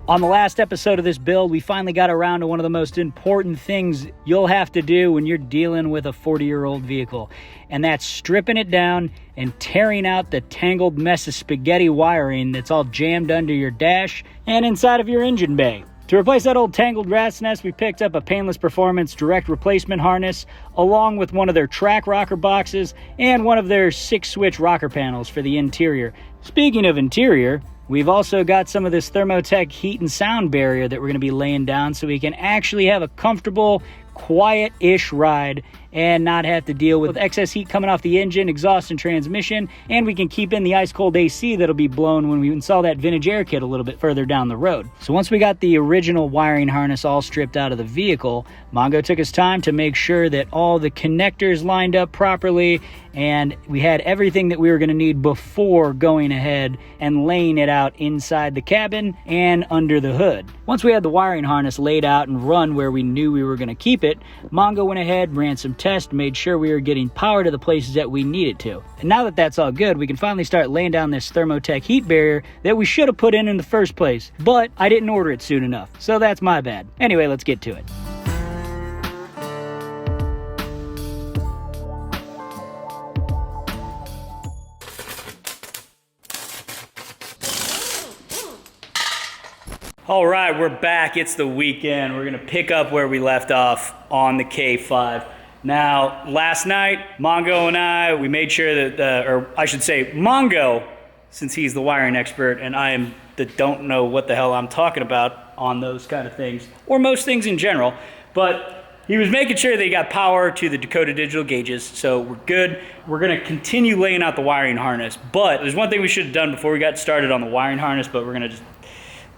On the last episode of this build, we finally got around to one of the most important things you'll have to do when you're dealing with a 40-year-old vehicle, and that's stripping it down and tearing out the tangled mess of spaghetti wiring that's all jammed under your dash and inside of your engine bay. To replace that old tangled rat's nest, we picked up a Painless Performance direct replacement harness, along with one of their track rocker boxes and one of their 6-switch rocker panels for the interior. Speaking of interior, we've also got some of this Thermotec heat and sound barrier that we're going to be laying down so we can actually have a comfortable, quiet-ish ride and not have to deal with excess heat coming off the engine, exhaust, and transmission, and we can keep in the ice-cold AC that'll be blown when we install that vintage air kit a little bit further down the road. So once we got the original wiring harness all stripped out of the vehicle, Mongo took his time to make sure that all the connectors lined up properly, and we had everything that we were going to need before going ahead and laying it out inside the cabin and under the hood. Once we had the wiring harness laid out and run where we knew we were going to keep it, Mongo went ahead, ran some tests, made sure we were getting power to the places that we needed to. And now that that's all good, we can finally start laying down this Thermotec heat barrier that we should have put in the first place, but I didn't order it soon enough, so that's my bad. Anyway, let's get to it. All right, we're back. It's the weekend. We're gonna pick up where we left off on the K5. Now, last night, Mongo and I, we made sure that, or I should say, Mongo, since he's the wiring expert, and I am don't know what the hell I'm talking about on those kind of things, or most things in general, but he was making sure that he got power to the Dakota digital gauges, so we're good. We're gonna continue laying out the wiring harness, but there's one thing we should have done before we got started on the wiring harness, but we're gonna just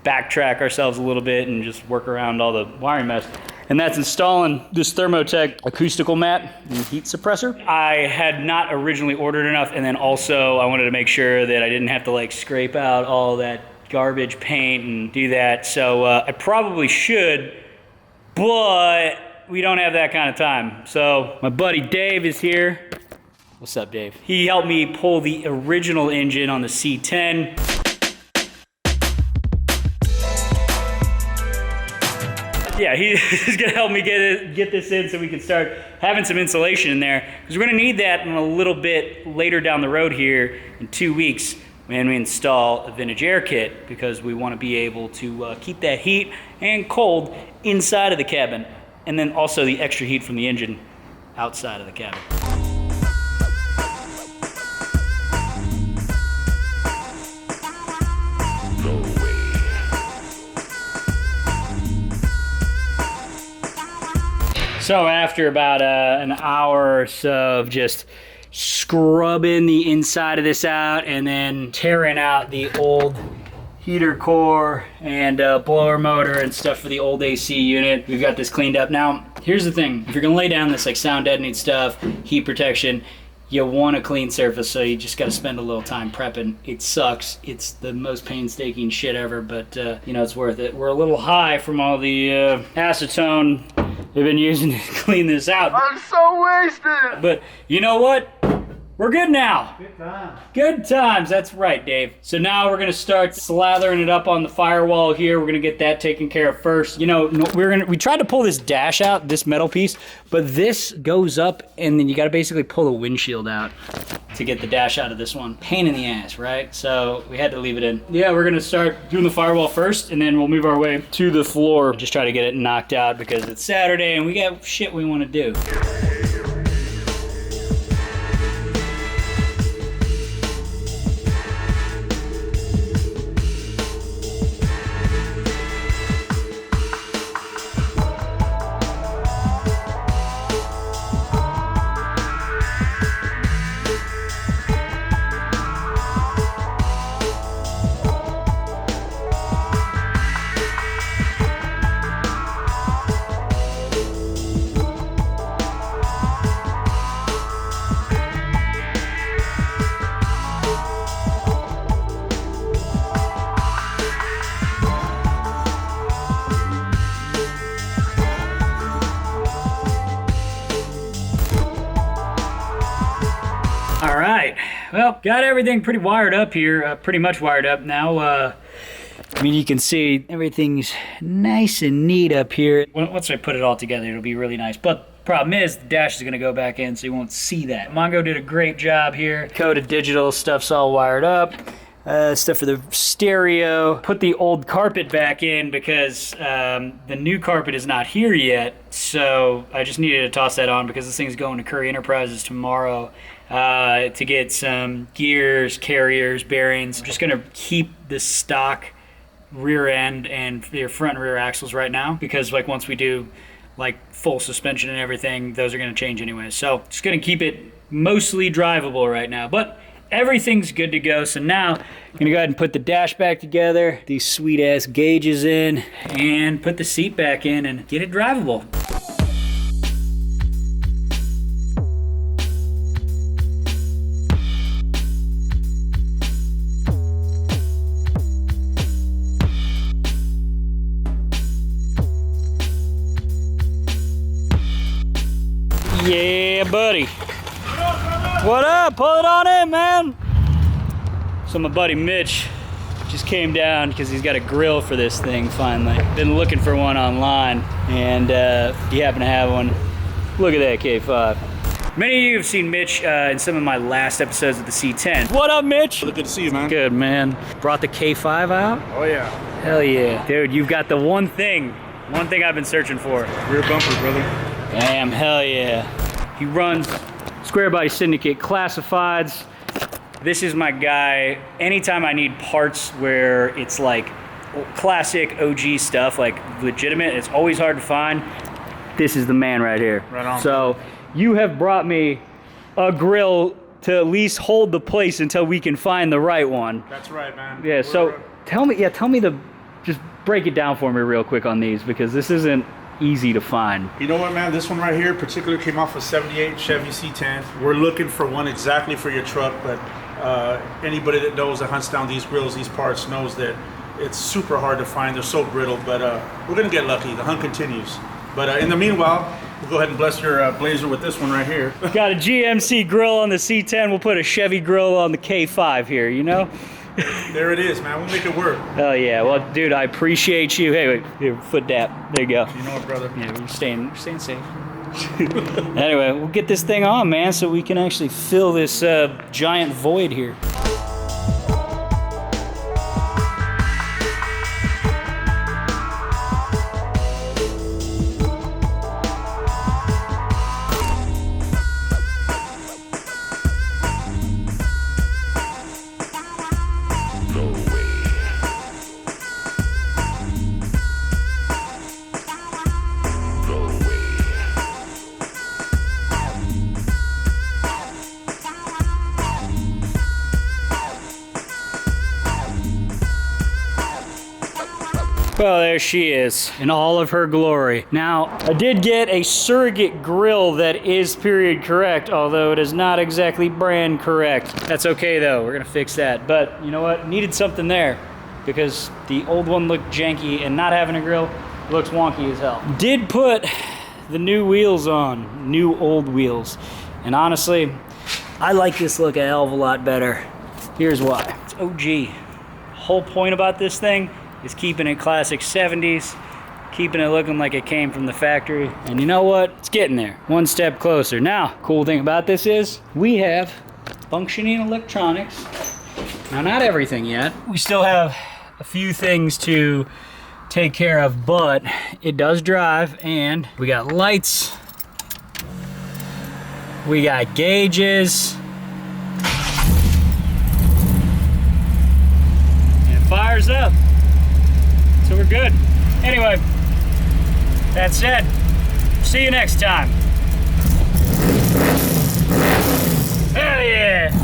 backtrack ourselves a little bit and just work around all the wiring mess. And that's installing this Thermotec acoustical mat and heat suppressor. I had not originally ordered enough, and then also I wanted to make sure that I didn't have to like scrape out all that garbage paint and do that. So I probably should, but we don't have that kind of time. So my buddy Dave is here. What's up, Dave? He helped me pull the original engine on the C10. Yeah, he's gonna help me get this in so we can start having some insulation in there, because we're gonna need that in a little bit later down the road here in 2 weeks when we install a vintage air kit, because we want to be able to keep that heat and cold inside of the cabin, and then also the extra heat from the engine outside of the cabin. So after about an hour or so of just scrubbing the inside of this out and then tearing out the old heater core and blower motor and stuff for the old AC unit, we've got this cleaned up. Now, here's the thing. If you're gonna lay down this like sound deadening stuff, heat protection, you want a clean surface, so you just got to spend a little time prepping. It sucks. It's the most painstaking shit ever, but you know, it's worth it. We're a little high from all the acetone they've been using to clean this out. I'm so wasted! But you know what? We're good now. Good times. Good times, that's right, Dave. So now we're gonna start slathering it up on the firewall here. We're gonna get that taken care of first. You know, we tried to pull this dash out, this metal piece, but this goes up and then you gotta basically pull the windshield out to get the dash out of this one. Pain in the ass, right? So we had to leave it in. Yeah, we're gonna start doing the firewall first, and then we'll move our way to the floor. Just try to get it knocked out because it's Saturday and we got shit we wanna do. All right, well, got everything pretty wired up here, pretty much wired up. Now I mean, you can see everything's nice and neat up here. Once I put it all together, it'll be really nice. But problem is, the dash is gonna go back in, so you won't see that. Mongo did a great job here. Coded digital, stuff's all wired up. Stuff for the stereo. Put the old carpet back in because the new carpet is not here yet. So I just needed to toss that on because this thing's going to Curry Enterprises tomorrow to get some gears, carriers, bearings. I'm just gonna keep the stock rear end and your front and rear axles right now because like once we do like full suspension and everything, those are gonna change anyway. So just gonna keep it mostly drivable right now. But everything's good to go. So now I'm gonna go ahead and put the dash back together, these sweet ass gauges in, and put the seat back in and get it drivable. Yeah, buddy. What up? Pull it on in, man. So my buddy Mitch just came down because he's got a grill for this thing finally. Been looking for one online and he happened to have one. Look at that K5. Many of you have seen Mitch in some of my last episodes of the C10. What up, Mitch? Good to see you, man. Good, man. Brought the K5 out? Oh, yeah. Hell yeah. Dude, you've got the one thing I've been searching for. Rear bumper, brother. Damn, hell yeah. He runs Square Body Syndicate Classifieds. This is my guy. Anytime I need parts where it's like classic OG stuff, like legitimate, it's always hard to find. This is the man right here. Right on. So you have brought me a grill to at least hold the place until we can find the right one. That's right, man. Yeah, so tell me just break it down for me real quick on these because this isn't easy to find. You know what, man? This one right here particularly came off a 78 Chevy C10. We're looking for one exactly for your truck, but anybody that knows that hunts down these grills, these parts, knows that it's super hard to find. They're so brittle, but we're gonna get lucky. The hunt continues. But in the meanwhile, we'll go ahead and bless your Blazer with this one right here. Got a GMC grill on the C10. We'll put a Chevy grill on the K5 here, you know? There it is, man. We'll make it work. Oh yeah, well, dude, I appreciate you. Hey, wait, here, foot dap. There you go. You know it, brother. Yeah, we're staying safe. Anyway, we'll get this thing on, man, so we can actually fill this giant void here. Well, there she is in all of her glory. Now, I did get a surrogate grill that is period correct, although it is not exactly brand correct. That's okay though, we're gonna fix that. But you know what, needed something there because the old one looked janky and not having a grill looks wonky as hell. Did put the new wheels on, new old wheels. And honestly, I like this look a hell of a lot better. Here's why, it's OG. Whole point about this thing is keeping it classic 70s, keeping it looking like it came from the factory. And you know what? It's getting there, one step closer. Now, cool thing about this is we have functioning electronics. Now, not everything yet. We still have a few things to take care of, but it does drive, and we got lights, we got gauges, and it fires up. So we're good. Anyway, that said, see you next time. Hell yeah!